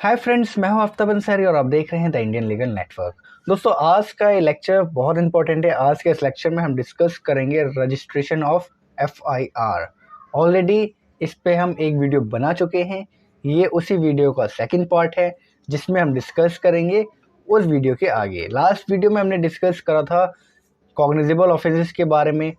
Hi friends, मैं हूं आफ्ताब अंसारी और आप देख रहे हैं द इंडियन लीगल नेटवर्क। दोस्तों, आज का ये लेक्चर बहुत इंपॉर्टेंट है। आज के इस लेक्चर में हम डिस्कस करेंगे रजिस्ट्रेशन ऑफ एफआईआर। ऑलरेडी इस पे हम एक वीडियो बना चुके हैं। ये उसी वीडियो का सेकंड पार्ट है जिसमें हम डिस्कस करेंगे उस वीडियो के आगे। लास्ट वीडियो में हमने डिस्कस करा था कॉग्निजेबल ऑफेंसेस के बारे में,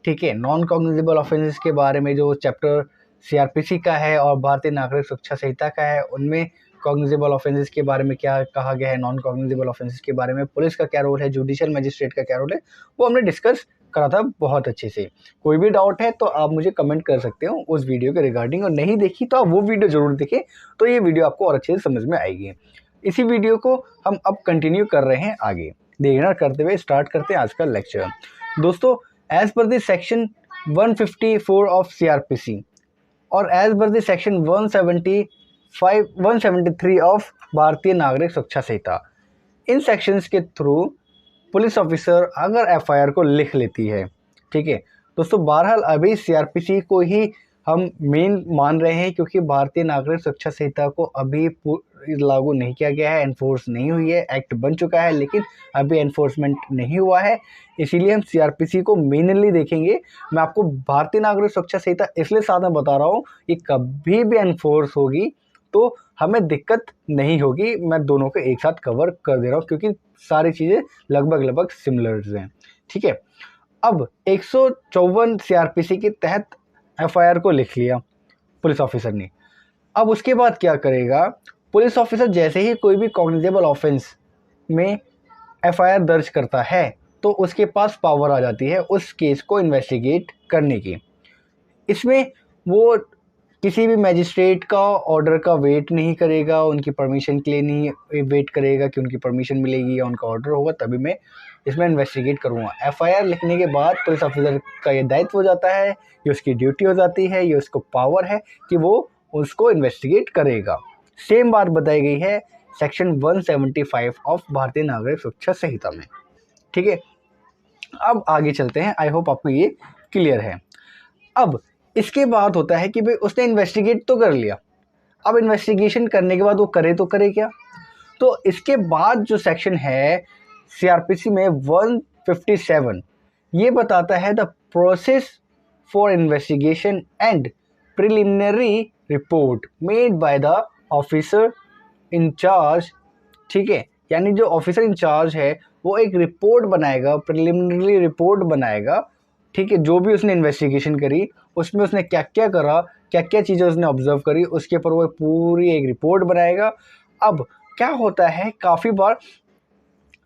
ठीक है, नॉन कॉग्निजेबल ऑफेंसेस के बारे में जो चैप्टर सीआरपीसी का है और भारतीय नागरिक सुरक्षा संहिता का है, उनमें कॉग्निजेबल ऑफेंसेस के बारे में क्या कहा गया है, नॉन कॉग्निजेबल ऑफेंसेस के बारे में पुलिस का क्या रोल है, जुडिशियल मजिस्ट्रेट का क्या रोल है, वो हमने डिस्कस करा था बहुत अच्छे से। कोई भी डाउट है तो आप मुझे कमेंट कर सकते हो उस वीडियो के रिगार्डिंग, और नहीं देखी तो आप वो वीडियो जरूर देखें, तो ये वीडियो आपको और अच्छे से समझ में आएगी। इसी वीडियो को हम अब कंटिन्यू कर रहे हैं आगे। देर करते हुए स्टार्ट करते हैं आज का लेक्चर। दोस्तों, as per the section 154 of CrPC और as per the section 173 of Bharatiya Nagarik Suraksha Sanhita, इन सेक्शंस के थ्रू पुलिस ऑफिसर अगर एफआईआर को लिख लेती है, ठीक है दोस्तों, बहरहाल अभी सीआरपीसी को ही हम मेन मान रहे हैं क्योंकि भारतीय नागरिक सुरक्षा संहिता को अभी लागू नहीं किया गया है, एनफोर्स नहीं हुई है। एक्ट बन चुका है लेकिन अभी एनफोर्समेंट नहीं हुआ है, इसीलिए हम सीआरपीसी को मेनली देखेंगे। मैं आपको भारतीय नागरिक सुरक्षा संहिता इसलिए साथ में बता रहा हूँ कि कभी भी एनफोर्स होगी तो हमें दिक्कत नहीं होगी। मैं दोनों को एक साथ कवर कर दे रहा हूँ क्योंकि सारी चीज़ें लगभग सिमिलर हैं, ठीक है। अब 154 सीआरपीसी के तहत एफआईआर को लिख लिया पुलिस ऑफिसर ने। अब उसके बाद क्या करेगा पुलिस ऑफिसर? जैसे ही कोई भी कॉग्निजेबल ऑफेंस में एफआईआर दर्ज करता है तो उसके पास पावर आ जाती है उस केस को इन्वेस्टिगेट करने की। इसमें वो किसी भी मैजिस्ट्रेट का ऑर्डर का वेट नहीं करेगा, उनकी परमिशन के लिए नहीं वेट करेगा कि उनकी परमिशन मिलेगी या उनका ऑर्डर होगा तभी मैं इसमें इन्वेस्टिगेट करूँगा। एफआईआर लिखने के बाद पुलिस ऑफिसर का ये दायित्व हो जाता है, ये उसकी ड्यूटी हो जाती है, ये उसको पावर है कि वो उसको इन्वेस्टिगेट करेगा। सेम बात बताई गई है सेक्शन 175 ऑफ भारतीय नागरिक सुरक्षा संहिता में, ठीक है। अब आगे चलते हैं, आई होप आपको ये क्लियर है। अब इसके बाद होता है कि भाई उसने इन्वेस्टिगेट तो कर लिया, अब इन्वेस्टिगेशन करने के बाद वो करे तो करे क्या? तो इसके बाद जो सेक्शन है सीआरपीसी में 157, ये बताता है the process for investigation and preliminary report made by the officer in charge, ठीक है। यानी जो ऑफिसर इंचार्ज है वो एक रिपोर्ट बनाएगा, प्रिलिमिनरी रिपोर्ट बनाएगा, ठीक है। जो भी उसने इन्वेस्टिगेशन करी उसमें उसने क्या क्या करा, क्या क्या चीज़ें उसने ऑब्जर्व करी, उसके ऊपर वो पूरी एक रिपोर्ट बनाएगा। अब क्या होता है, काफ़ी बार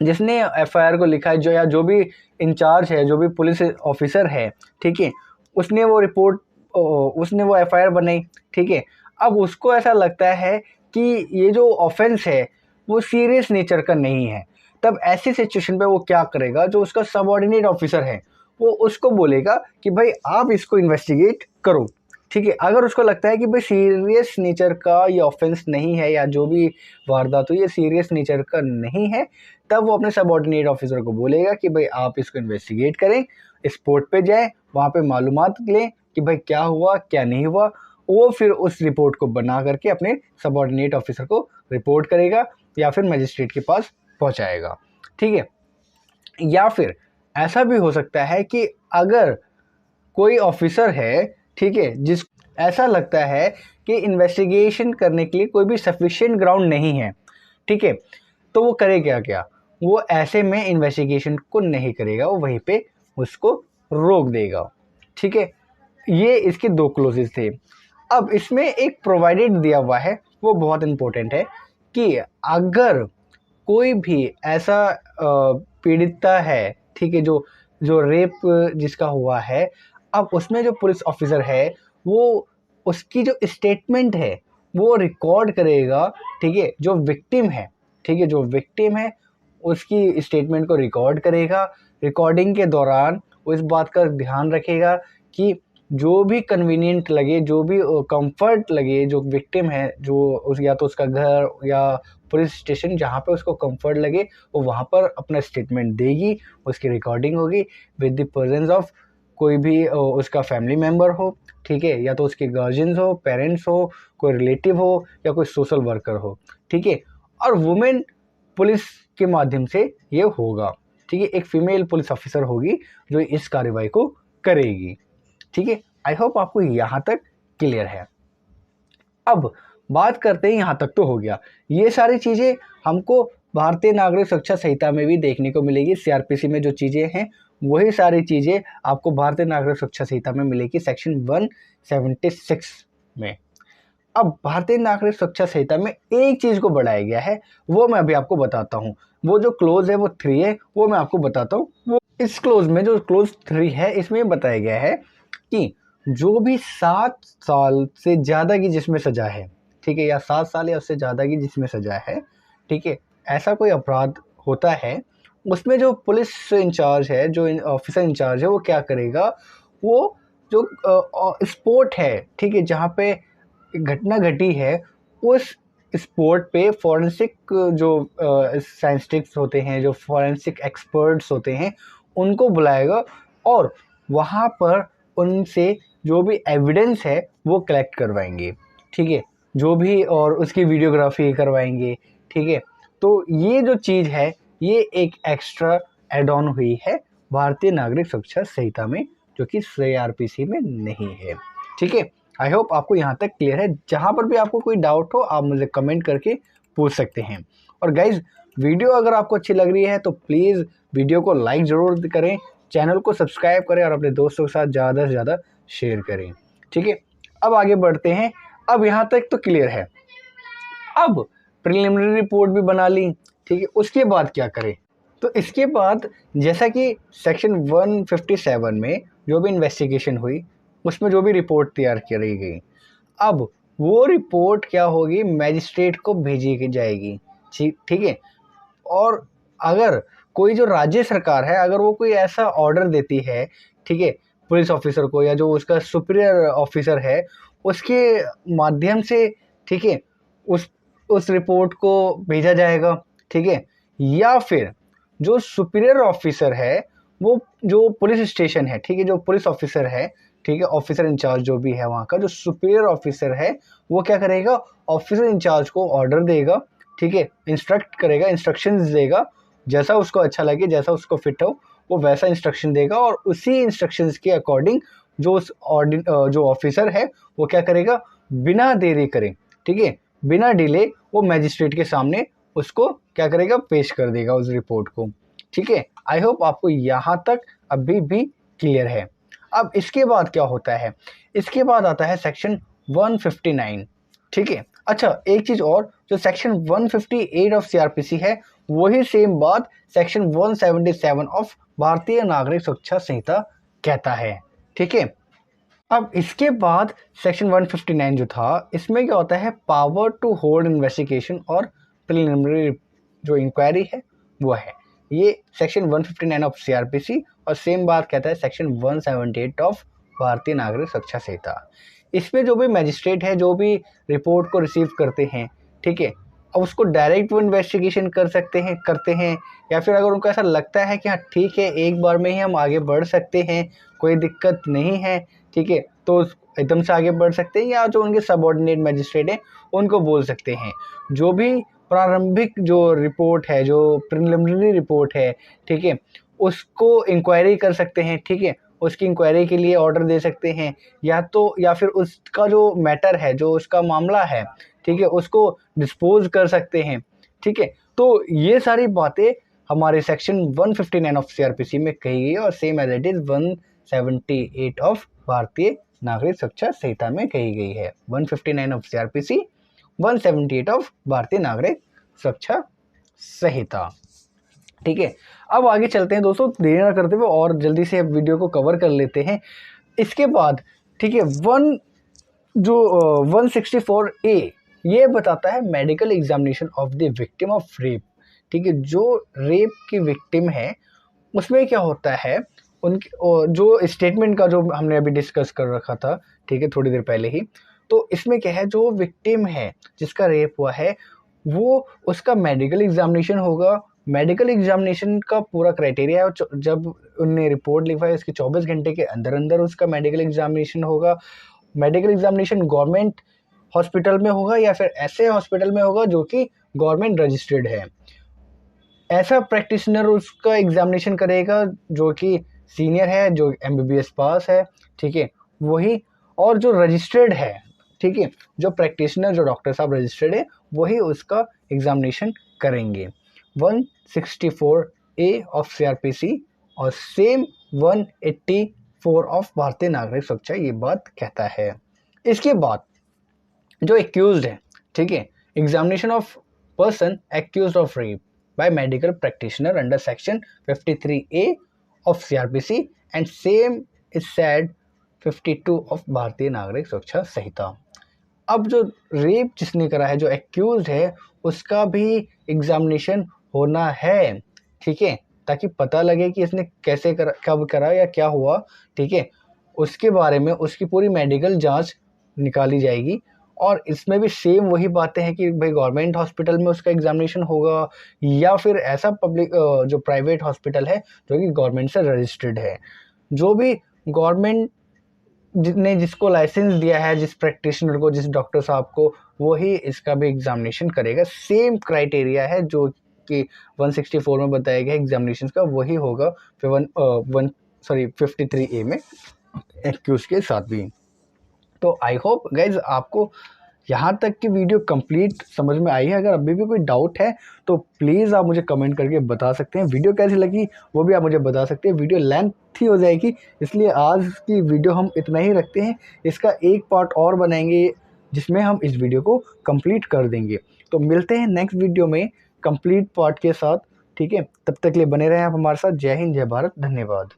जिसने एफआईआर को लिखा है या जो भी इंचार्ज है, जो भी पुलिस ऑफिसर है, ठीक है, उसने वो रिपोर्ट, उसने वो एफआईआर बनाई, ठीक है। अब उसको ऐसा लगता है कि ये जो ऑफेंस है वो सीरियस नेचर का नहीं है, तब ऐसी सिचुएशन पे वो क्या करेगा, जो उसका सबऑर्डिनेट ऑफिसर है वो उसको बोलेगा कि भाई आप इसको इन्वेस्टिगेट करो, ठीक है। अगर उसको लगता है कि भाई सीरियस नेचर का ये ऑफेंस नहीं है या जो भी वारदात हुई ये सीरियस नेचर का नहीं है, तब वो अपने सबऑर्डिनेट ऑफिसर को बोलेगा कि भाई आप इसको इन्वेस्टिगेट करें, स्पॉट पे जाएं, वहाँ पे मालूमात लें कि भाई क्या हुआ क्या नहीं हुआ। वो फिर उस रिपोर्ट को बना करके अपने सबऑर्डिनेट ऑफिसर को रिपोर्ट करेगा या फिर मजिस्ट्रेट के पास पहुँचाएगा, ठीक है। या फिर ऐसा भी हो सकता है कि अगर कोई ऑफिसर है, ठीक है, जिस ऐसा लगता है कि इन्वेस्टिगेशन करने के लिए कोई भी सफिशिएंट ग्राउंड नहीं है, ठीक है, तो वो करे क्या वो ऐसे में इन्वेस्टिगेशन को नहीं करेगा, वो वहीं पे उसको रोक देगा, ठीक है। ये इसके दो क्लोजेस थे। अब इसमें एक प्रोवाइडेड दिया हुआ है, वो बहुत इंपॉर्टेंट है कि अगर कोई भी ऐसा पीड़िता है, ठीक है, जो जो रेप जिसका हुआ है, अब उसमें जो पुलिस ऑफिसर है वो उसकी जो स्टेटमेंट है वो रिकॉर्ड करेगा, ठीक है। जो विक्टिम है, ठीक है, जो विक्टिम है उसकी स्टेटमेंट को रिकॉर्ड करेगा। रिकॉर्डिंग के दौरान वो इस बात का ध्यान रखेगा कि जो भी कन्वीनियंट लगे, जो भी कंफर्ट लगे, जो विक्टिम है, जो उस या तो उसका घर या पुलिस स्टेशन जहाँ पे उसको कंफर्ट लगे वो वहाँ पर अपना स्टेटमेंट देगी, उसकी रिकॉर्डिंग होगी विद द प्रेजेंस ऑफ कोई भी उसका फैमिली मेम्बर हो, ठीक है, या तो उसके गार्जियंस हो, पेरेंट्स हो, कोई रिलेटिव हो या कोई सोशल वर्कर हो, ठीक है। और वुमेन पुलिस के माध्यम से ये होगा, ठीक है। एक फीमेल पुलिस ऑफिसर होगी जो इस कार्रवाई को करेगी, ठीक है। आई होप आपको यहाँ तक क्लियर है। अब बात करते हैं, यहाँ तक तो हो गया, ये सारी चीज़ें हमको भारतीय नागरिक सुरक्षा संहिता में भी देखने को मिलेगी। सीआरपीसी में जो चीज़ें हैं वही सारी चीज़ें आपको भारतीय नागरिक सुरक्षा संहिता में मिलेगी सेक्शन 176 में। अब भारतीय नागरिक सुरक्षा संहिता में एक चीज़ को बढ़ाया गया है, वो मैं अभी आपको बताता हूँ। वो जो क्लोज है वो 3 है, वो मैं आपको बताता हूँ। वो इस क्लोज में जो क्लोज 3 है इसमें बताया गया है कि जो भी 7 साल से ज़्यादा की जिसमें सज़ा है, ठीक है, या 7 साल या उससे ज़्यादा की जिसमें सज़ा है, ठीक है, ऐसा कोई अपराध होता है, उसमें जो पुलिस इंचार्ज है, जो ऑफिसर इंचार्ज है, वो क्या करेगा, वो जो स्पॉट है, ठीक है, जहाँ पे घटना घटी है, उस स्पॉट पे फॉरेंसिक जो साइंटिस्ट्स होते हैं, जो फॉरेंसिक एक्सपर्ट्स होते हैं, उनको बुलाएगा और वहाँ पर उनसे जो भी एविडेंस है वो कलेक्ट करवाएंगे, ठीक है, जो भी, और उसकी वीडियोग्राफी करवाएंगे, ठीक है। तो ये जो चीज़ है ये एक एक्स्ट्रा एड ऑन हुई है भारतीय नागरिक सुरक्षा संहिता में, जो कि सीआरपीसी में नहीं है, ठीक है। आई होप आपको यहाँ तक क्लियर है। जहाँ पर भी आपको कोई डाउट हो आप मुझे कमेंट करके पूछ सकते हैं। और गाइज, वीडियो अगर आपको अच्छी लग रही है तो प्लीज़ वीडियो को लाइक ज़रूर करें, चैनल को सब्सक्राइब करें और अपने दोस्तों के साथ ज़्यादा से ज़्यादा शेयर करें, ठीक है। अब आगे बढ़ते हैं। अब यहाँ तक तो क्लियर है। अब प्रिलिमिनरी रिपोर्ट भी बना ली, ठीक है, उसके बाद क्या करें? तो इसके बाद जैसा कि सेक्शन 157 में जो भी इन्वेस्टिगेशन हुई उसमें जो भी रिपोर्ट तैयार करी गई, अब वो रिपोर्ट क्या होगी, मैजिस्ट्रेट को भेजी जाएगी, ठीक है। और अगर कोई जो राज्य सरकार है, अगर वो कोई ऐसा ऑर्डर देती है, ठीक है, पुलिस ऑफिसर को या जो उसका सुपीरियर ऑफिसर है उसके माध्यम से, ठीक है, उस रिपोर्ट को भेजा जाएगा, ठीक है। या फिर जो सुपीरियर ऑफिसर है, वो जो पुलिस स्टेशन है, ठीक है, जो पुलिस ऑफिसर है, ठीक है, ऑफिसर इंचार्ज जो भी है वहाँ का, जो सुपीरियर ऑफिसर है, वो क्या करेगा, ऑफिसर इंचार्ज को ऑर्डर देगा, ठीक है, इंस्ट्रक्ट करेगा, इंस्ट्रक्शंस देगा, जैसा उसको अच्छा लगे, जैसा उसको फिट हो वो वैसा इंस्ट्रक्शन देगा। और उसी इंस्ट्रक्शंस के अकॉर्डिंग जो ऑफिसर है वो क्या करेगा, बिना देरी करे, ठीक है, बिना डिले वो मैजिस्ट्रेट के सामने उसको क्या करेगा, पेश कर देगा उस रिपोर्ट को, ठीक है। आई होप आपको यहाँ तक अभी भी क्लियर है। अब इसके बाद क्या होता है, इसके बाद आता है सेक्शन 159, ठीक है। अच्छा, एक चीज़ और, जो सेक्शन 158 ऑफ सीआरपीसी है वही सेम बात सेक्शन 177 ऑफ भारतीय नागरिक सुरक्षा संहिता कहता है, ठीक है। अब इसके बाद सेक्शन 159 जो था, इसमें क्या होता है, पावर टू होल्ड इन्वेस्टिगेशन और प्रिलिमिनरी जो इंक्वायरी है वो है, ये सेक्शन 159 ऑफ सीआरपीसी। और सेम बात कहता है सेक्शन 178 ऑफ भारतीय नागरिक सुरक्षा संहिता। इसमें जो भी मैजिस्ट्रेट है, जो भी रिपोर्ट को रिसीव करते हैं, ठीक है, अब उसको डायरेक्ट वो इन्वेस्टिगेशन करते हैं, या फिर अगर उनको ऐसा लगता है कि हाँ ठीक है एक बार में ही हम आगे बढ़ सकते हैं, कोई दिक्कत नहीं है, ठीक है, तो एकदम से आगे बढ़ सकते हैं, या जो उनके सबऑर्डिनेट मैजिस्ट्रेट हैं उनको बोल सकते हैं, जो भी प्रारंभिक जो रिपोर्ट है, जो प्रिलिमिनरी रिपोर्ट है, ठीक है, उसको इंक्वायरी कर सकते हैं, ठीक है, उसकी इंक्वायरी के लिए ऑर्डर दे सकते हैं, या फिर उसका जो मैटर है, जो उसका मामला है, ठीक है, उसको डिस्पोज कर सकते हैं, ठीक है। तो ये सारी बातें हमारे सेक्शन 159 ऑफ सीआरपीसी में कही गई और same as it is 178 of Bharatiya Nagarik Suraksha संहिता में कही गई है। 159 of CrPC, 178 of Bharatiya Nagarik Suraksha संहिता, ठीक है। अब आगे चलते हैं दोस्तों, देरी ना करते हुए और जल्दी से वीडियो को कवर कर लेते हैं। इसके बाद, ठीक है, 164A ये बताता है medical examination of the victim of rape, ठीक है। जो रेप की विक्टिम है उसमें क्या होता है, उनकी जो स्टेटमेंट का जो हमने अभी डिस्कस कर रखा था, ठीक है, थोड़ी देर पहले ही, तो इसमें क्या है, जो विक्टिम है जिसका रेप हुआ है वो उसका मेडिकल एग्जामिनेशन होगा, मेडिकल एग्जामिनेशन का पूरा क्राइटेरिया है, जब उनने रिपोर्ट लिखवाई उसके 24 घंटे के अंदर अंदर उसका मेडिकल एग्जामिनेशन होगा। मेडिकल एग्जामिनेशन गवर्नमेंट हॉस्पिटल में होगा या फिर ऐसे हॉस्पिटल में होगा जो कि गवर्नमेंट रजिस्टर्ड है। ऐसा प्रैक्टिशनर उसका एग्जामिनेशन करेगा जो कि सीनियर है, जो एमबीबीएस पास है, ठीक है, वही, और जो रजिस्टर्ड है, ठीक है, जो प्रैक्टिशनर, जो डॉक्टर साहब रजिस्टर्ड है, वही उसका एग्जामिनेशन करेंगे। 164A ऑफ सीआरपीसी और सेम 184 ऑफ भारतीय नागरिक सुरक्षा ये बात कहता है। इसके बाद जो एक्यूज्ड है, ठीक है, examination of person accused of rape by medical practitioner under section 53A of CRPC and same is said 52 of भारतीय नागरिक सुरक्षा संहिता। अब जो रेप जिसने करा है, जो एक्यूज्ड है, उसका भी एग्जामिनेशन होना है, ठीक है, ताकि पता लगे कि इसने कैसे करा, कब करा या क्या हुआ, ठीक है, उसके बारे में उसकी पूरी मेडिकल जांच निकाली जाएगी। और इसमें भी सेम वही बातें हैं कि भाई गवर्नमेंट हॉस्पिटल में उसका एग्जामिनेशन होगा या फिर ऐसा पब्लिक जो प्राइवेट हॉस्पिटल है जो कि गवर्नमेंट से रजिस्टर्ड है। जो भी गवर्नमेंट ने जिसको लाइसेंस दिया है, जिस प्रैक्टिशनर को, जिस डॉक्टर साहब को, वही इसका भी एग्जामिनेशन करेगा। सेम क्राइटेरिया है जो कि 164 में बताया गया एग्जामिनेशन का, वही होगा फिर 53A में एक्यूज के साथ भी। तो आई होप गाइज आपको यहाँ तक की वीडियो कंप्लीट समझ में आई है। अगर अभी भी कोई डाउट है तो प्लीज़ आप मुझे कमेंट करके बता सकते हैं। वीडियो कैसी लगी वो भी आप मुझे बता सकते हैं। वीडियो लेंथ ही हो जाएगी, इसलिए आज की वीडियो हम इतना ही रखते हैं। इसका एक पार्ट और बनाएंगे जिसमें हम इस वीडियो को कंप्लीट कर देंगे। तो मिलते हैं नेक्स्ट वीडियो में कंप्लीट पार्ट के साथ, ठीक है। तब तक के लिए बने रहें आप हमारे साथ। जय हिंद, जय भारत, धन्यवाद।